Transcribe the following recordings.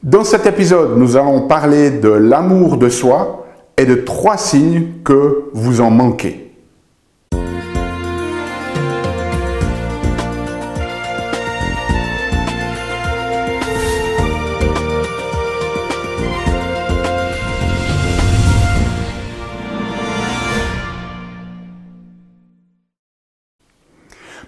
Dans cet épisode, nous allons parler de l'amour de soi et de 3 signes que vous en manquez.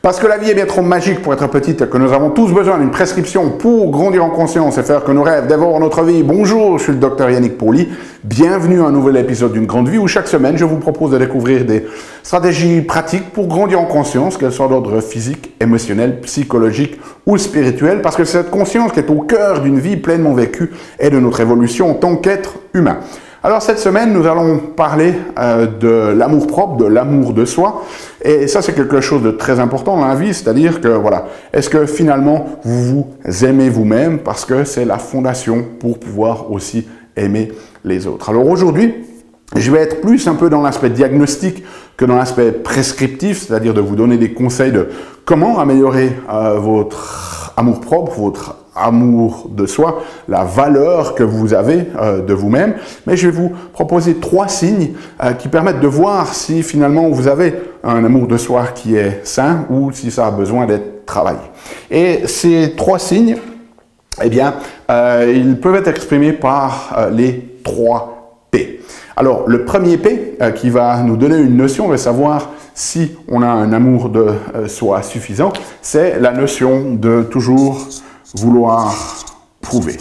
Parce que la vie est bien trop magique pour être petite, que nous avons tous besoin d'une prescription pour grandir en conscience et faire que nos rêves dévorent notre vie. Bonjour, je suis le docteur Yannick Pauly. Bienvenue à un nouvel épisode d'une grande vie où chaque semaine, je vous propose de découvrir des stratégies pratiques pour grandir en conscience, qu'elles soient d'ordre physique, émotionnel, psychologique ou spirituel, parce que c'est cette conscience qui est au cœur d'une vie pleinement vécue et de notre évolution en tant qu'être humain. Alors cette semaine, nous allons parler de l'amour-propre, de l'amour de soi. Et ça, c'est quelque chose de très important dans la vie, c'est-à-dire que, voilà, est-ce que finalement, vous vous aimez vous-même? Parce que c'est la fondation pour pouvoir aussi aimer les autres. Alors aujourd'hui, je vais être plus un peu dans l'aspect diagnostic que dans l'aspect prescriptif, c'est-à-dire de vous donner des conseils de comment améliorer votre amour-propre, votre amour de soi, la valeur que vous avez de vous-même. Mais je vais vous proposer 3 signes qui permettent de voir si finalement vous avez un amour de soi qui est sain ou si ça a besoin d'être travaillé. Et ces 3 signes, eh bien, ils peuvent être exprimés par les 3 P. Alors, le premier P qui va nous donner une notion de savoir si on a un amour de soi suffisant, c'est la notion de toujours vouloir prouver.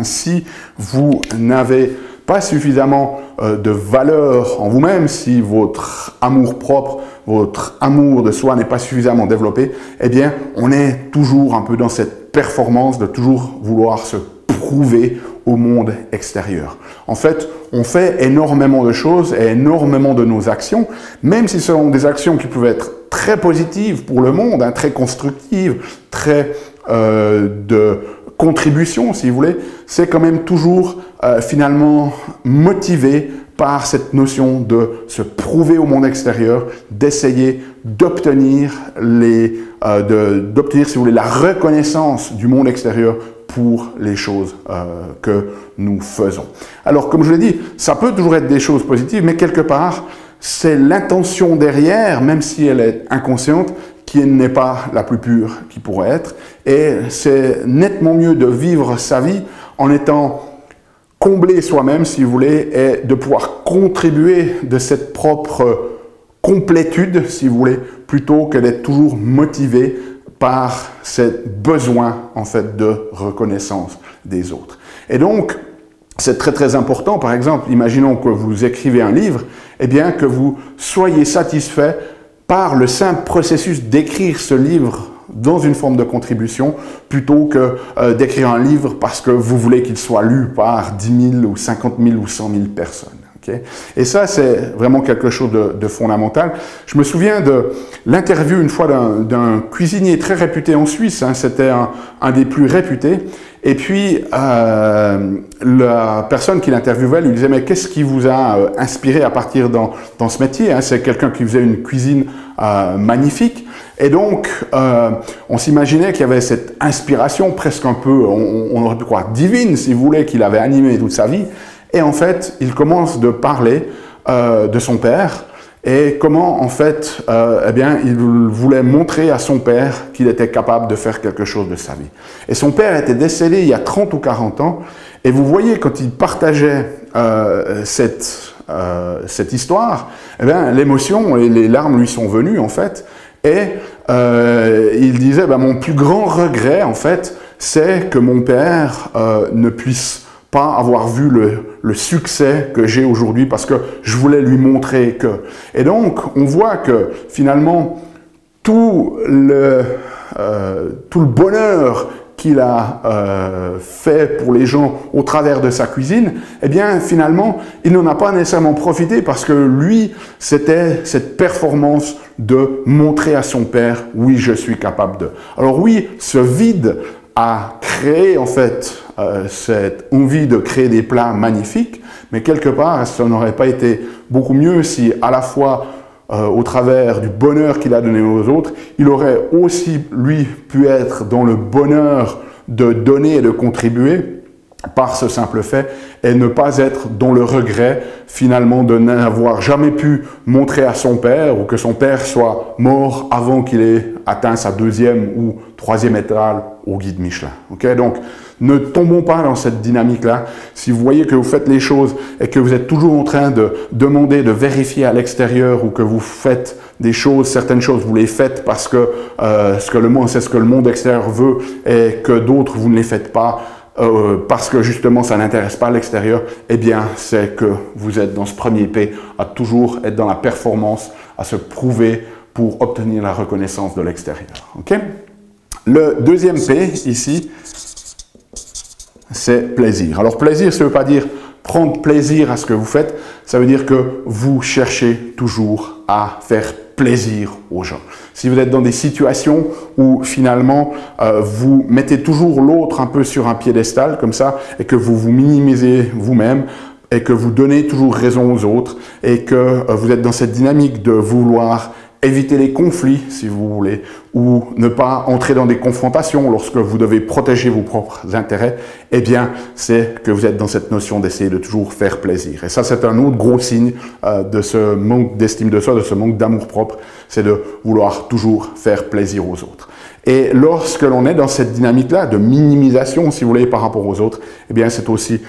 Si vous n'avez pas suffisamment de valeur en vous-même, si votre amour-propre, votre amour de soi n'est pas suffisamment développé, eh bien, on est toujours un peu dans cette performance de toujours vouloir se prouver au monde extérieur. En fait, on fait énormément de choses et énormément de nos actions, même si ce sont des actions qui peuvent être très positives pour le monde, très constructives, très de contribution, si vous voulez, c'est quand même toujours finalement motivé par cette notion de se prouver au monde extérieur, d'essayer d'obtenir d'obtenir, si vous voulez, la reconnaissance du monde extérieur pour les choses que nous faisons. Alors, comme je l'ai dit, ça peut toujours être des choses positives, mais quelque part, c'est l'intention derrière, même si elle est inconsciente, qui n'est pas la plus pure qui pourrait être. Et c'est nettement mieux de vivre sa vie en étant comblé soi-même, si vous voulez, et de pouvoir contribuer de cette propre complétude, si vous voulez, plutôt que d'être toujours motivé par ce besoin, en fait, de reconnaissance des autres. Et donc, c'est très très important, par exemple, imaginons que vous écrivez un livre, eh bien que vous soyez satisfait par le simple processus d'écrire ce livre dans une forme de contribution, plutôt que d'écrire un livre parce que vous voulez qu'il soit lu par 10 000 ou 50 000 ou 100 000 personnes. Okay? Et ça, c'est vraiment quelque chose de fondamental. Je me souviens de l'interview une fois d'un cuisinier très réputé en Suisse, c'était un des plus réputés. Et puis, la personne qui l'interviewait lui disait « Mais qu'est-ce qui vous a inspiré à partir dans ce métier ?» C'est quelqu'un qui faisait une cuisine magnifique. Et donc, on s'imaginait qu'il y avait cette inspiration presque un peu, on aurait pu croire divine, si vous voulez, qu'il avait animé toute sa vie. Et en fait, il commence de parler de son père et comment, en fait, eh bien, il voulait montrer à son père qu'il était capable de faire quelque chose de sa vie. Et son père était décédé il y a 30 ou 40 ans. Et vous voyez, quand il partageait cette histoire, eh bien, l'émotion et les larmes lui sont venues, en fait. Et il disait, mon plus grand regret, en fait, c'est que mon père ne puisse pas avoir vu le succès que j'ai aujourd'hui parce que je voulais lui montrer que. Et donc, on voit que finalement, tout le bonheur qu'il a fait pour les gens au travers de sa cuisine, eh bien, finalement, il n'en a pas nécessairement profité parce que lui, c'était cette performance de montrer à son père, oui, je suis capable de. Alors oui, ce vide a créé, en fait, cette envie de créer des plats magnifiques, mais quelque part, ça n'aurait pas été beaucoup mieux si, à la fois, au travers du bonheur qu'il a donné aux autres, il aurait aussi, lui, pu être dans le bonheur de donner et de contribuer, par ce simple fait et ne pas être dans le regret finalement de n'avoir jamais pu montrer à son père ou que son père soit mort avant qu'il ait atteint sa 2e ou 3e étoile au guide Michelin. Okay? Donc, ne tombons pas dans cette dynamique-là. Si vous voyez que vous faites les choses et que vous êtes toujours en train de demander, de vérifier à l'extérieur ou que vous faites des choses, certaines choses, vous les faites parce que c'est ce que le monde extérieur veut et que d'autres, vous ne les faites pas, parce que justement ça n'intéresse pas l'extérieur, eh bien c'est que vous êtes dans ce premier P, à toujours être dans la performance, à se prouver pour obtenir la reconnaissance de l'extérieur. Okay? Le deuxième P ici, c'est plaisir. Alors plaisir, ça ne veut pas dire prendre plaisir à ce que vous faites, ça veut dire que vous cherchez toujours à faire plaisir aux gens. Si vous êtes dans des situations où finalement vous mettez toujours l'autre un peu sur un piédestal comme ça et que vous vous minimisez vous-même et que vous donnez toujours raison aux autres et que vous êtes dans cette dynamique de vouloir éviter les conflits, si vous voulez, ou ne pas entrer dans des confrontations lorsque vous devez protéger vos propres intérêts, eh bien, c'est que vous êtes dans cette notion d'essayer de toujours faire plaisir. Et ça, c'est un autre gros signe de ce manque d'estime de soi, de ce manque d'amour-propre, c'est de vouloir toujours faire plaisir aux autres. Et lorsque l'on est dans cette dynamique-là de minimisation, si vous voulez, par rapport aux autres, eh bien, c'est aussi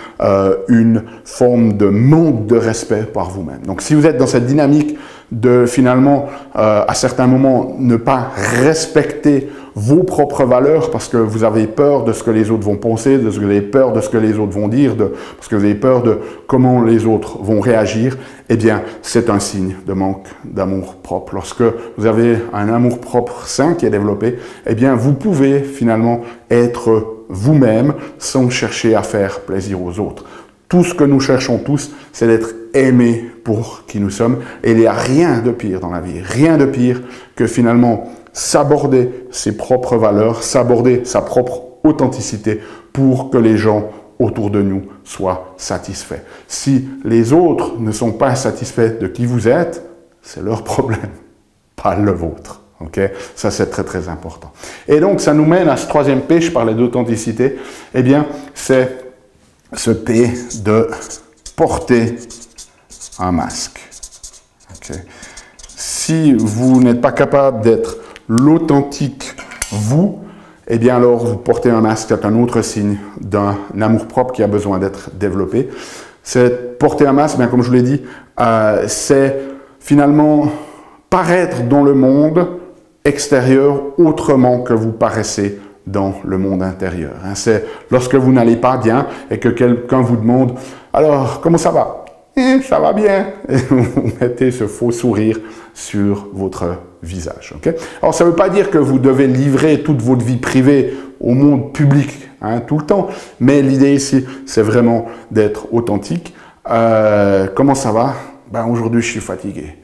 une forme de manque de respect par vous-même. Donc, si vous êtes dans cette dynamique de finalement, à certains moments, ne pas respecter vos propres valeurs parce que vous avez peur de ce que les autres vont penser, de ce que vous avez peur de ce que les autres vont dire, parce que vous avez peur de comment les autres vont réagir, eh bien, c'est un signe de manque d'amour propre. Lorsque vous avez un amour propre sain qui est développé, eh bien, vous pouvez finalement être vous-même sans chercher à faire plaisir aux autres. Tout ce que nous cherchons tous, c'est d'être aimés pour qui nous sommes. Et il n'y a rien de pire dans la vie, rien de pire que finalement s'aborder ses propres valeurs, s'aborder sa propre authenticité pour que les gens autour de nous soient satisfaits. Si les autres ne sont pas satisfaits de qui vous êtes, c'est leur problème, pas le vôtre. Okay? Ça, c'est très, très important. Et donc, ça nous mène à ce troisième P, je parlais d'authenticité. Eh bien, c'est ce P de porter un masque. Okay? Si vous n'êtes pas capable d'être l'authentique vous, eh bien alors vous portez un masque, c'est un autre signe d'un amour-propre qui a besoin d'être développé. C'est porter un masque, bien comme je vous l'ai dit, c'est finalement paraître dans le monde extérieur autrement que vous paraissez dans le monde intérieur. C'est lorsque vous n'allez pas bien et que quelqu'un vous demande « Alors, comment ça va ?» Ça va bien. Et vous mettez ce faux sourire sur votre visage. Okay? Alors, ça ne veut pas dire que vous devez livrer toute votre vie privée au monde public tout le temps, mais l'idée ici, c'est vraiment d'être authentique. Comment ça va? Ben, aujourd'hui, je suis fatigué.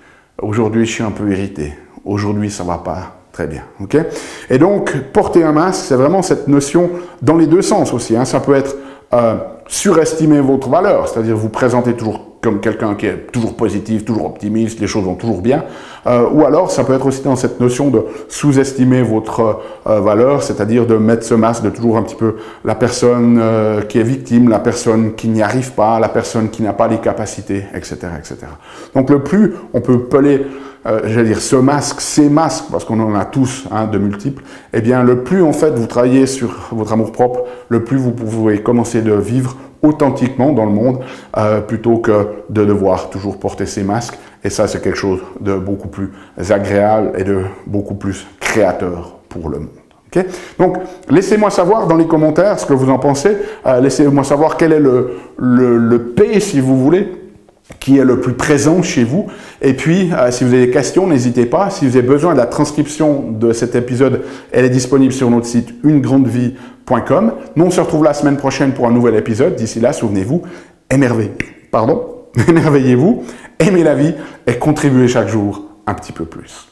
Aujourd'hui, je suis un peu irrité. Aujourd'hui, ça ne va pas très bien. Okay? Et donc, porter un masque, c'est vraiment cette notion dans les deux sens aussi. Ça peut être surestimer votre valeur, c'est-à-dire vous présenter toujours comme quelqu'un qui est toujours positif, toujours optimiste, les choses vont toujours bien. Ou alors, ça peut être aussi dans cette notion de sous-estimer votre valeur, c'est-à-dire de mettre ce masque de toujours un petit peu la personne qui est victime, la personne qui n'y arrive pas, la personne qui n'a pas les capacités, etc., etc. Donc, le plus on peut peler, j'allais dire, ce masque, ces masques, parce qu'on en a tous de multiples, eh bien, le plus en fait vous travaillez sur votre amour-propre, le plus vous pouvez commencer de vivre authentiquement dans le monde, plutôt que de devoir toujours porter ces masques. Et ça, c'est quelque chose de beaucoup plus agréable et de beaucoup plus créateur pour le monde. Okay? Donc, laissez-moi savoir dans les commentaires ce que vous en pensez. Laissez-moi savoir quel est le P, si vous voulez, qui est le plus présent chez vous. Et puis, si vous avez des questions, n'hésitez pas. Si vous avez besoin de la transcription de cet épisode, elle est disponible sur notre site unegrandevie.com. Nous, on se retrouve la semaine prochaine pour un nouvel épisode. D'ici là, souvenez-vous, émerveillez-vous, aimez la vie et contribuez chaque jour un petit peu plus.